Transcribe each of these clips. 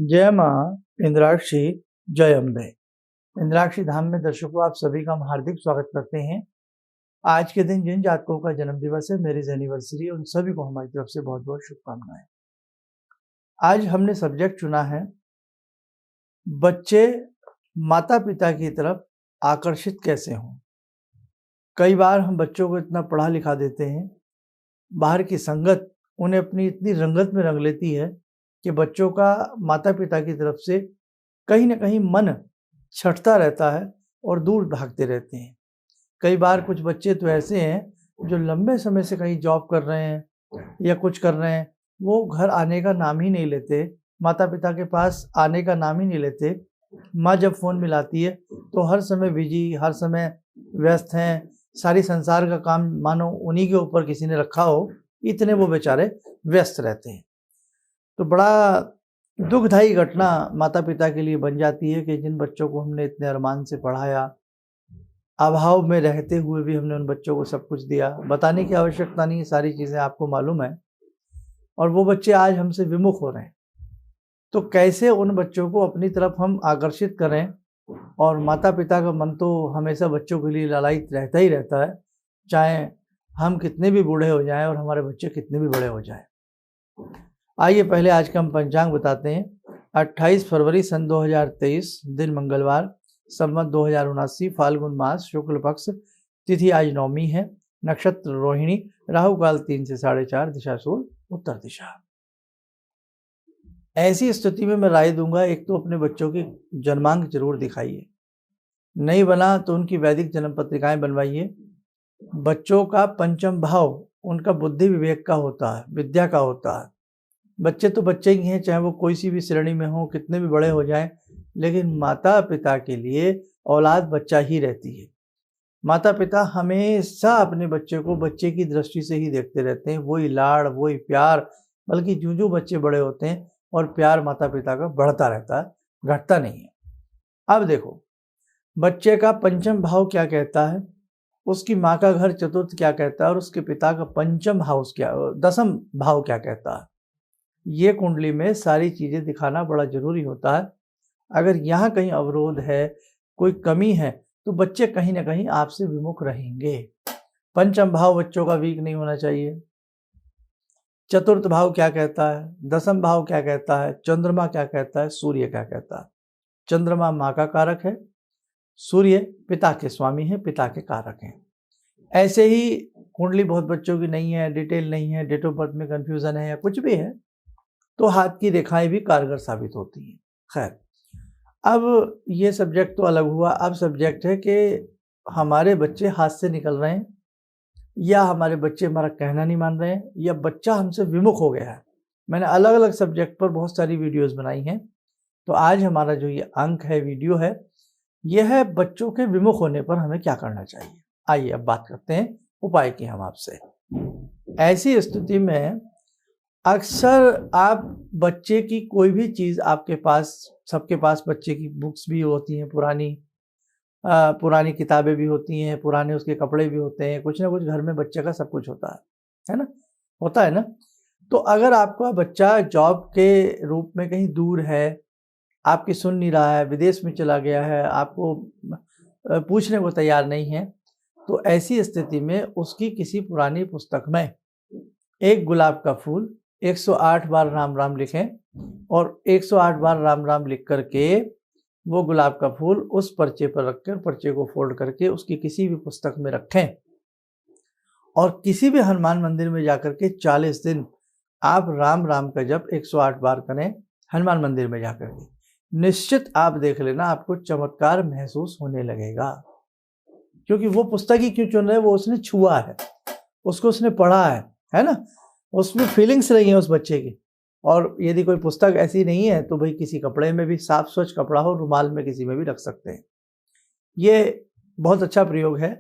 जय माँ इंद्राक्षी, जय अम्बे। इंद्राक्षी धाम में दर्शकों आप सभी का हम हार्दिक स्वागत करते हैं। आज के दिन जिन जातकों का जन्म दिवस है, मैरिज एनिवर्सरी, उन सभी को हमारी तरफ से बहुत बहुत शुभकामनाएं। आज हमने सब्जेक्ट चुना है बच्चे माता पिता की तरफ आकर्षित कैसे हों। कई बार हम बच्चों को इतना पढ़ा लिखा देते हैं, बाहर की संगत उन्हें अपनी इतनी रंगत में रंग लेती है कि बच्चों का माता पिता की तरफ से कहीं ना कहीं मन छटता रहता है और दूर भागते रहते हैं। कई बार कुछ बच्चे तो ऐसे हैं जो लंबे समय से कहीं जॉब कर रहे हैं या कुछ कर रहे हैं, वो घर आने का नाम ही नहीं लेते, माता पिता के पास आने का नाम ही नहीं लेते। माँ जब फ़ोन मिलाती है तो हर समय बिजी, हर समय व्यस्त हैं, सारी संसार का काम मानो उन्हीं के ऊपर किसी ने रखा हो, इतने वो बेचारे व्यस्त रहते हैं। तो बड़ा दुखदायी घटना माता पिता के लिए बन जाती है कि जिन बच्चों को हमने इतने अरमान से पढ़ाया, अभाव में रहते हुए भी हमने उन बच्चों को सब कुछ दिया, बताने की आवश्यकता नहीं, सारी चीज़ें आपको मालूम है, और वो बच्चे आज हमसे विमुख हो रहे हैं। तो कैसे उन बच्चों को अपनी तरफ हम आकर्षित करें। और माता पिता का मन तो हमेशा बच्चों के लिए लालायित रहता ही रहता है, चाहे हम कितने भी बूढ़े हो जाएं और हमारे बच्चे कितने भी बड़े हो जाएं। आइए पहले आज का हम पंचांग बताते हैं। 28 फरवरी सन 2023, दिन मंगलवार, संवत 2079, फाल्गुन मास, शुक्ल पक्ष, तिथि आज नवमी है, नक्षत्र रोहिणी, राहु काल 3 से 4:30, दिशा सूर्य उत्तर दिशा। ऐसी स्थिति में मैं राय दूंगा, एक तो अपने बच्चों की जन्मांक जरूर दिखाइए, नहीं बना तो उनकी वैदिक जन्म पत्रिकाएं बनवाइए। बच्चों का पंचम भाव उनका बुद्धि विवेक का होता है, विद्या का होता है। बच्चे तो बच्चे ही हैं, चाहे वो कोई सी भी श्रेणी में हो, कितने भी बड़े हो जाएं, लेकिन माता पिता के लिए औलाद बच्चा ही रहती है। माता पिता हमेशा अपने बच्चे को बच्चे की दृष्टि से ही देखते रहते हैं, वही लाड़, वही प्यार, बल्कि जो बच्चे बड़े होते हैं और प्यार माता पिता का बढ़ता रहता है, घटता नहीं है। अब देखो, बच्चे का पंचम भाव क्या कहता है, उसकी माँ का घर चतुर्थ क्या कहता है, और उसके पिता का पंचम हाउस क्या, दसम भाव क्या कहता है। ये कुंडली में सारी चीज़ें दिखाना बड़ा जरूरी होता है। अगर यहाँ कहीं अवरोध है, कोई कमी है, तो बच्चे कहीं ना कहीं आपसे विमुख रहेंगे। पंचम भाव बच्चों का वीक नहीं होना चाहिए। चतुर्थ भाव क्या कहता है, दसम भाव क्या कहता है, चंद्रमा क्या कहता है, सूर्य क्या कहता है। चंद्रमा माँ का कारक है, सूर्य पिता के स्वामी है, पिता के कारक हैं। ऐसे ही कुंडली बहुत बच्चों की नहीं है, डिटेल नहीं है, डेट ऑफ बर्थ में कंफ्यूजन है या कुछ भी है, तो हाथ की रेखाएं भी कारगर साबित होती हैं। खैर, अब ये सब्जेक्ट तो अलग हुआ। अब सब्जेक्ट है कि हमारे बच्चे हाथ से निकल रहे हैं, या हमारे बच्चे हमारा कहना नहीं मान रहे हैं, या बच्चा हमसे विमुख हो गया है। मैंने अलग अलग सब्जेक्ट पर बहुत सारी वीडियोस बनाई हैं। तो आज हमारा जो ये अंक है, वीडियो है, यह है बच्चों के विमुख होने पर हमें क्या करना चाहिए। आइए अब बात करते हैं उपाय की हम आपसे। ऐसी स्थिति में अक्सर आप बच्चे की कोई भी चीज़ आपके पास, सबके पास बच्चे की बुक्स भी होती हैं, पुरानी किताबें भी होती हैं, पुराने उसके कपड़े भी होते हैं, कुछ ना कुछ घर में बच्चे का सब कुछ होता है ना, होता है ना। तो अगर आपका बच्चा जॉब के रूप में कहीं दूर है, आपकी सुन नहीं रहा है, विदेश में चला गया है, आपको पूछने को तैयार नहीं है, तो ऐसी स्थिति में उसकी किसी पुरानी पुस्तक में एक गुलाब का फूल 108 बार राम राम लिखें, और 108 बार राम राम लिख करके वो गुलाब का फूल उस पर्चे पर रखकर, पर्चे को फोल्ड करके उसकी किसी भी पुस्तक में रखें, और किसी भी हनुमान मंदिर में जाकर के 40 दिन आप राम राम का जप 108 बार करें हनुमान मंदिर में जाकर के। निश्चित आप देख लेना, आपको चमत्कार महसूस होने लगेगा। क्योंकि वो पुस्तक ही क्यों चुन रहे हैं, वो उसने छुआ है, उसको उसने पढ़ा है ना, उसमें फीलिंग्स रही हैं उस बच्चे की। और यदि कोई पुस्तक ऐसी नहीं है तो भाई किसी कपड़े में भी, साफ स्वच्छ कपड़ा हो, रुमाल में किसी में भी रख सकते हैं। ये बहुत अच्छा प्रयोग है।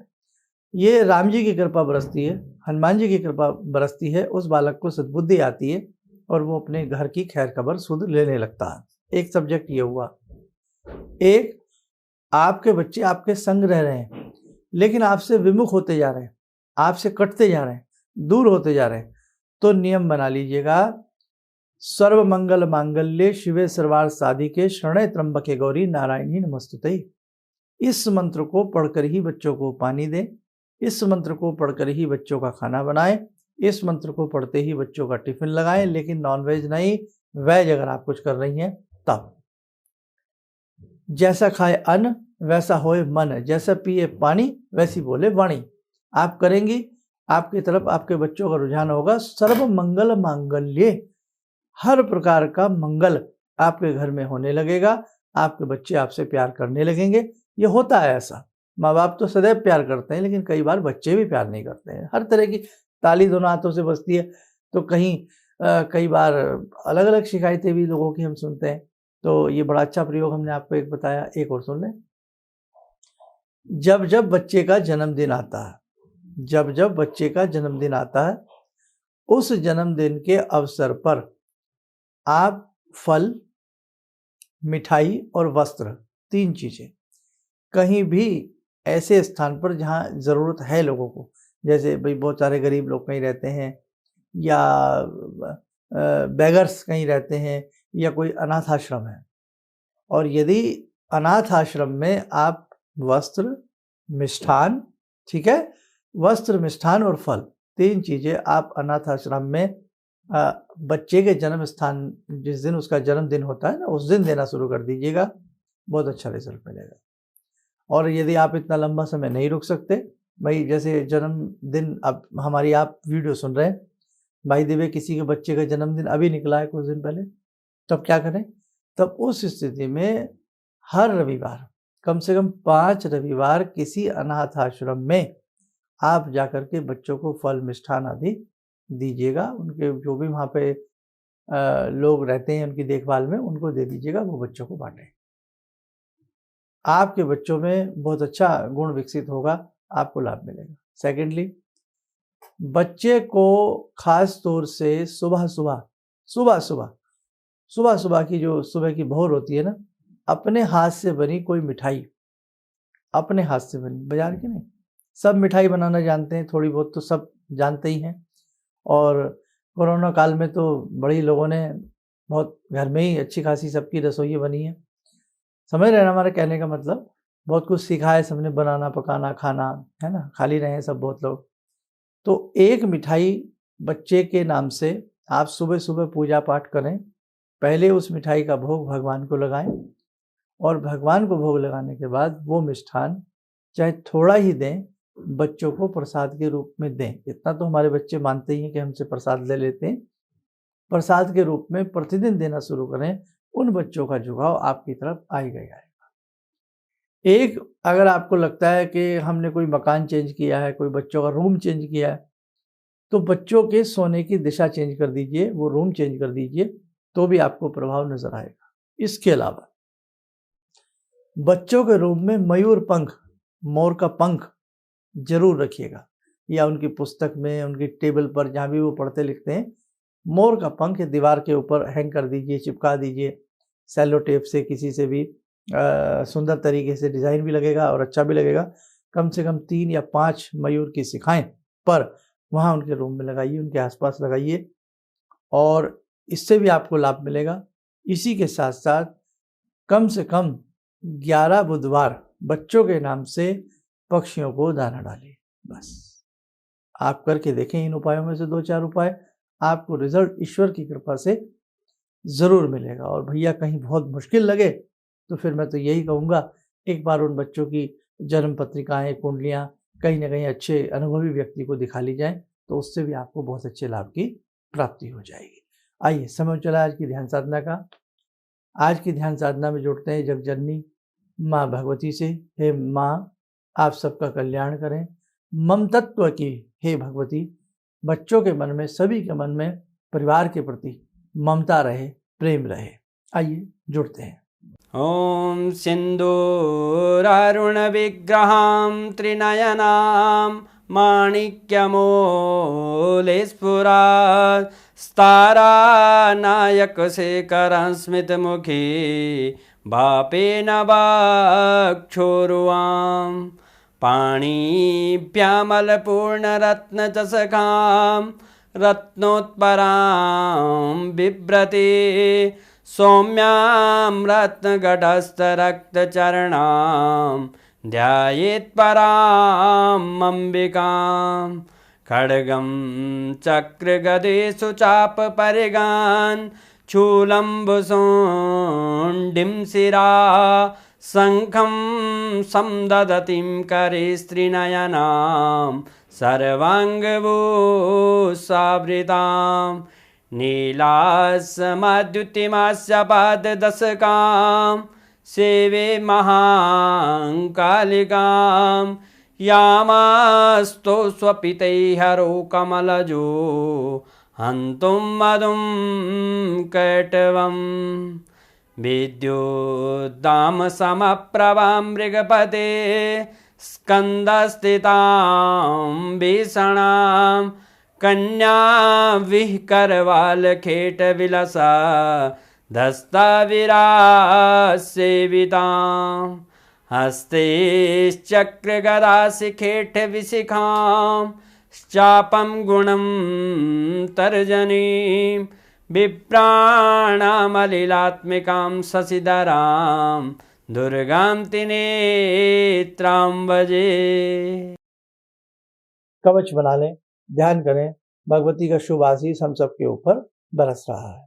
ये राम जी की कृपा बरसती है, हनुमान जी की कृपा बरसती है, उस बालक को सद्बुद्धि आती है और वो अपने घर की खैर खबर सुध लेने लगता है। एक सब्जेक्ट ये हुआ। एक, आपके बच्चे आपके संग रह रहे हैं लेकिन आपसे विमुख होते जा रहे हैं, आपसे कटते जा रहे हैं, दूर होते जा रहे हैं, तो नियम बना लीजिएगा सर्व मंगल मांगल्ये शिवे सर्वार्थ साधिके शरणे त्र्यंबके गौरी नारायणी नमस्तुते। इस मंत्र को पढ़कर ही बच्चों को पानी दें, इस मंत्र को पढ़कर ही बच्चों का खाना बनाएं, इस मंत्र को पढ़ते ही बच्चों का टिफिन लगाएं, लेकिन नॉनवेज नहीं, वेज अगर आप कुछ कर रही हैं तब। जैसा खाए अन्न वैसा होए मन, जैसा पिए पानी वैसी बोले वाणी। आप करेंगी, आपकी तरफ आपके बच्चों का रुझान होगा। सर्व मंगल मांगल्ये, हर प्रकार का मंगल आपके घर में होने लगेगा, आपके बच्चे आपसे प्यार करने लगेंगे। ये होता है ऐसा, माँ बाप तो सदैव प्यार करते हैं, लेकिन कई बार बच्चे भी प्यार नहीं करते हैं। हर तरह की ताली दोनों हाथों से बजती है, तो कई बार अलग अलग शिकायतें भी लोगों की हम सुनते हैं। तो ये बड़ा अच्छा प्रयोग हमने आपको एक बताया, एक और सुन लें। जब जब बच्चे का जन्मदिन आता है, जब जब बच्चे का जन्मदिन आता है, उस जन्मदिन के अवसर पर आप फल, मिठाई और वस्त्र, 3 चीजें, कहीं भी ऐसे स्थान पर जहां जरूरत है लोगों को, जैसे भाई बहुत सारे गरीब लोग कहीं रहते हैं, या बेगर्स कहीं रहते हैं, या कोई अनाथ आश्रम है, और यदि अनाथ आश्रम में आप वस्त्र, मिष्ठान, ठीक है, वस्त्र, मिष्ठान और फल, 3 चीजें आप अनाथ आश्रम में बच्चे के जन्म स्थान, जिस दिन उसका जन्मदिन होता है ना, उस दिन देना शुरू कर दीजिएगा, बहुत अच्छा रिजल्ट मिलेगा। और यदि आप इतना लंबा समय नहीं रुक सकते, भाई जैसे जन्मदिन, अब हमारी आप वीडियो सुन रहे हैं, भाई देवे किसी के बच्चे का जन्मदिन अभी निकला है कुछ दिन पहले, तब क्या करें? तब उस स्थिति में हर रविवार, कम से कम 5 रविवार किसी अनाथ आश्रम में आप जाकर के बच्चों को फल, मिष्ठान आदि दीजिएगा। उनके जो भी वहाँ पे लोग रहते हैं उनकी देखभाल में, उनको दे दीजिएगा, वो बच्चों को बांटें। आपके बच्चों में बहुत अच्छा गुण विकसित होगा, आपको लाभ मिलेगा। सेकेंडली, बच्चे को खास तौर से सुबह सुबह की जो सुबह की भोर होती है ना, अपने हाथ से बनी कोई मिठाई, अपने हाथ से बनी, बाजार की नहीं, सब मिठाई बनाना जानते हैं, थोड़ी बहुत तो सब जानते ही हैं। और कोरोना काल में तो बड़ी लोगों ने बहुत घर में ही अच्छी खासी सबकी रसोई बनी है, समझ रहे हैं हमारे कहने का मतलब, बहुत कुछ सीखा है सबने, बनाना, पकाना, खाना, है ना, खाली रहे हैं सब बहुत लोग। तो एक मिठाई बच्चे के नाम से आप सुबह सुबह पूजा पाठ करें, पहले उस मिठाई का भोग भगवान को लगाएं, और भगवान को भोग लगाने के बाद वो मिष्ठान चाहे थोड़ा ही दें, बच्चों को प्रसाद के रूप में दें। इतना तो हमारे बच्चे मानते ही हैं कि हमसे प्रसाद ले लेते हैं, प्रसाद के रूप में प्रतिदिन देना शुरू करें, उन बच्चों का झुकाव आपकी तरफ आएगा ही आएगा। एक, अगर आपको लगता है कि हमने कोई मकान चेंज किया है, कोई बच्चों का रूम चेंज किया है, तो बच्चों के सोने की दिशा चेंज कर दीजिए, वो रूम चेंज कर दीजिए, तो भी आपको प्रभाव नजर आएगा। इसके अलावा बच्चों के रूम में मयूर पंख, मोर का पंख जरूर रखिएगा, या उनकी पुस्तक में, उनकी टेबल पर, जहाँ भी वो पढ़ते लिखते हैं, मोर का पंख दीवार के ऊपर हैंग कर दीजिए, चिपका दीजिए सेलो टेप से, किसी से भी सुंदर तरीके से डिज़ाइन भी लगेगा और अच्छा भी लगेगा। कम से कम 3 या 5 मयूर की शिखाएं पर वहाँ उनके रूम में लगाइए, उनके आसपास लगाइए, और इससे भी आपको लाभ मिलेगा। इसी के साथ साथ कम से कम 11 बुधवार बच्चों के नाम से पक्षियों को दाना डालिए। बस आप करके देखें इन उपायों में से 2-4 उपाय, आपको रिजल्ट ईश्वर की कृपा से ज़रूर मिलेगा। और भैया कहीं बहुत मुश्किल लगे तो फिर मैं तो यही कहूँगा, एक बार उन बच्चों की जन्म पत्रिकाएँ, कुंडलियाँ कहीं ना कहीं अच्छे अनुभवी व्यक्ति को दिखा ली जाए, तो उससे भी आपको बहुत अच्छे लाभ की प्राप्ति हो जाएगी। आइए, समय चला आज की ध्यान साधना का। आज की ध्यान साधना में जुड़ते हैं जगजननी माँ भगवती से। हे माँ, आप सबका कल्याण करें। ममतत्व की हे भगवती, बच्चों के मन में, सभी के मन में परिवार के प्रति ममता रहे, प्रेम रहे। आइए जुड़ते हैं। ॐ सिन्दूरारुणविग्रहां त्रिनयनां माणिक्यमूलस्फुरात् स्तारानायकशेखरं स्मितमुखी भापेन वाक्छोरुवां पाणिभ्यामलपूर्णरत्नचषकां रत्नोत्परां बिभ्रति सौम्यां रत्नघटस्थरक्तचरणां ध्यायेत् पराम् अम्बिकां खड्गं चक्रगदेषु चापपरिगान् चूलम्बुसोण्डिं शिरा शङ्खं संदधतीं करे स्त्रीनयनां सर्वाङ्गभूषावृतां नीलास्मद्युतिमास्य पाददशकां सेवे महाकालिकां यामास्तो स्वपितैहरो कमलजो हन्तुं मधुं कैटवम् विद्युद्दाम समप्रभां मृगपते स्कन्दस्थितां भीषणां कन्या विहकरवालखेटविलसा धस्ताविरासेवितां हस्तैश्चक्रगदाशिखेटविशिखां चापं गुणं तर्जनीं विप्राणामलिलात्मिकां शशिधरां दुर्गां त्रिनेत्रां भजे। कवच बना लें, ध्यान करें, भगवती का शुभ आशीष हम सबके ऊपर बरस रहा है।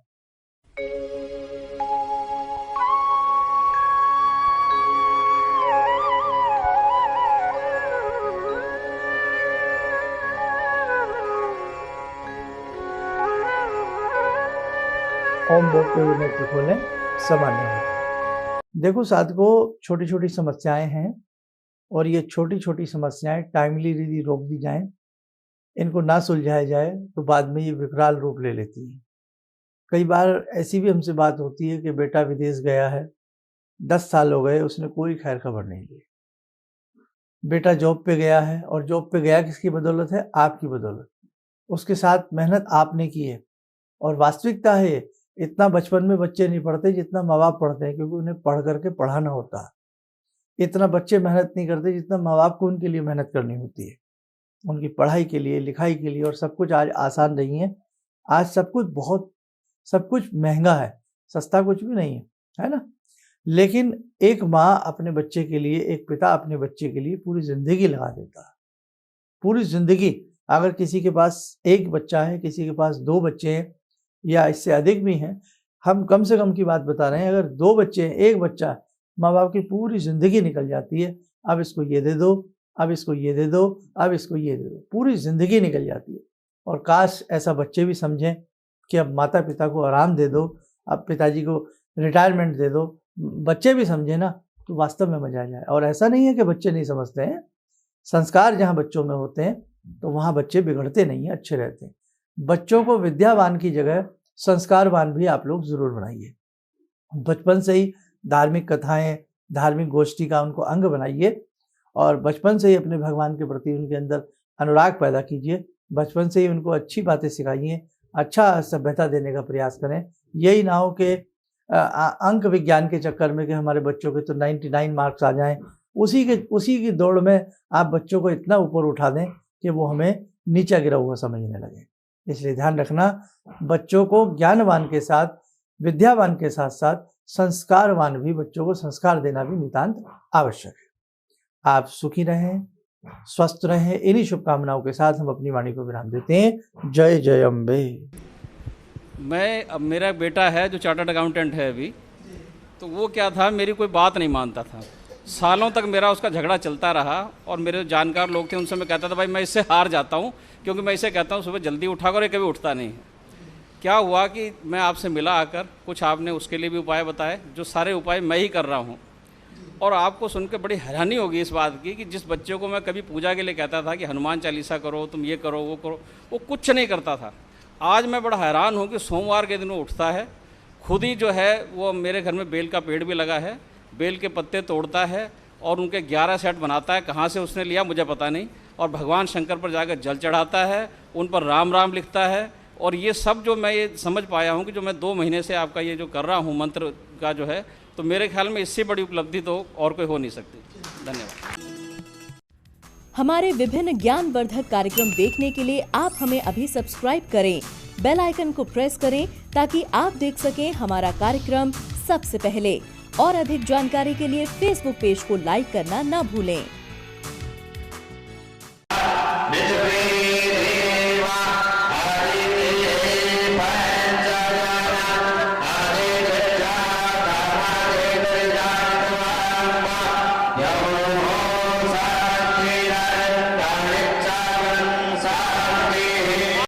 ओम बोलते हुए नेत्र खोलें, सामान्य हो। देखो साथियों, छोटी छोटी समस्याएं हैं और ये छोटी छोटी समस्याएं टाइमली यदि रोक दी जाएं, इनको ना सुलझाया जाए तो बाद में ये विकराल रूप ले लेती है। कई बार ऐसी भी हमसे बात होती है कि बेटा विदेश गया है, 10 साल हो गए, उसने कोई खैर खबर नहीं ली। बेटा जॉब पे गया है, और जॉब पे गया किसकी बदौलत है? आपकी बदौलत। उसके साथ मेहनत आपने की है। और वास्तविकता है, इतना बचपन में बच्चे नहीं पढ़ते जितना माँ बाप पढ़ते हैं, क्योंकि उन्हें पढ़ करके पढ़ाना होता है। इतना बच्चे मेहनत नहीं करते जितना माँ बाप को उनके लिए मेहनत करनी होती है, उनकी पढ़ाई के लिए, लिखाई के लिए। और सब कुछ आज आसान नहीं है। आज सब कुछ महंगा है, सस्ता कुछ भी नहीं है ना। लेकिन एक माँ अपने बच्चे के लिए, एक पिता अपने बच्चे के लिए पूरी जिंदगी लगा देता है। पूरी जिंदगी। अगर किसी के पास एक बच्चा है, किसी के पास 2 बच्चे हैं या इससे अधिक भी हैं, हम कम से कम की बात बता रहे हैं, अगर 2 बच्चे हैं, 1 बच्चा, माँ बाप की पूरी जिंदगी निकल जाती है। अब इसको ये दे दो, अब इसको ये दे दो, अब इसको ये दे दो, पूरी जिंदगी निकल जाती है। और काश ऐसा बच्चे भी समझें कि अब माता पिता को आराम दे दो, अब पिताजी को रिटायरमेंट दे दो। बच्चे भी समझे ना तो वास्तव में मजा आ जाए। और ऐसा नहीं है कि बच्चे नहीं समझते हैं। संस्कार जहाँ बच्चों में होते हैं तो वहाँ बच्चे बिगड़ते नहीं हैं, अच्छे रहते हैं। बच्चों को विद्यावान की जगह संस्कारवान भी आप लोग जरूर बनाइए। बचपन से ही धार्मिक कथाएं, धार्मिक गोष्ठी का उनको अंग बनाइए, और बचपन से ही अपने भगवान के प्रति उनके अंदर अनुराग पैदा कीजिए। बचपन से ही उनको अच्छी बातें सिखाइए, अच्छा सभ्यता देने का प्रयास करें। यही ना हो कि अंक विज्ञान के चक्कर में कि हमारे बच्चों के तो 99 मार्क्स आ जाएं, उसी की दौड़ में आप बच्चों को इतना ऊपर उठा दें कि वो हमें नीचा गिरा हुआ समझने लगे। इसलिए ध्यान रखना, बच्चों को ज्ञानवान के साथ, विद्यावान के साथ साथ संस्कारवान भी, बच्चों को संस्कार देना भी नितांत आवश्यक है। आप सुखी रहें, स्वस्थ रहें, इन्हीं शुभकामनाओं के साथ हम अपनी वाणी को विराम देते हैं। जय जय अम्बे। अब मेरा बेटा है जो चार्टर्ड अकाउंटेंट है अभी, तो वो क्या था, मेरी कोई बात नहीं मानता था। सालों तक मेरा उसका झगड़ा चलता रहा, और मेरे जानकार लोग थे, उनसे मैं कहता था भाई मैं इससे हार जाता हूँ, क्योंकि मैं इसे कहता हूँ सुबह जल्दी उठा कर, ये कभी उठता नहीं है। क्या हुआ कि मैं आपसे मिला आकर, कुछ आपने उसके लिए भी उपाय बताए, जो सारे उपाय मैं ही कर रहा हूँ। और आपको सुन के बड़ी हैरानी होगी इस बात की कि जिस बच्चे को मैं कभी पूजा के लिए कहता था कि हनुमान चालीसा करो, तुम ये करो, वो करो, वो कुछ नहीं करता था। आज मैं बड़ा हैरान हूँ कि सोमवार के दिन वो उठता है, खुद ही जो है वो मेरे घर में बेल का पेड़ भी लगा है, बेल के पत्ते तोड़ता है और उनके 11 सेट बनाता है। कहाँ से उसने लिया मुझे पता नहीं। और भगवान शंकर पर जाकर जल चढ़ाता है, उन पर राम राम लिखता है। और ये सब जो मैं ये समझ पाया हूँ कि जो मैं 2 महीने से आपका ये जो कर रहा हूँ मंत्र का जो है, तो मेरे ख्याल में इससे बड़ी उपलब्धि तो और कोई हो नहीं सकती। धन्यवाद। हमारे विभिन्न ज्ञानवर्धक कार्यक्रम देखने के लिए आप हमें अभी सब्सक्राइब करें, बेल आइकन को प्रेस करें ताकि आप देख सकें हमारा कार्यक्रम सबसे पहले। और अधिक जानकारी के लिए फेसबुक पेज को लाइक करना न भूलें।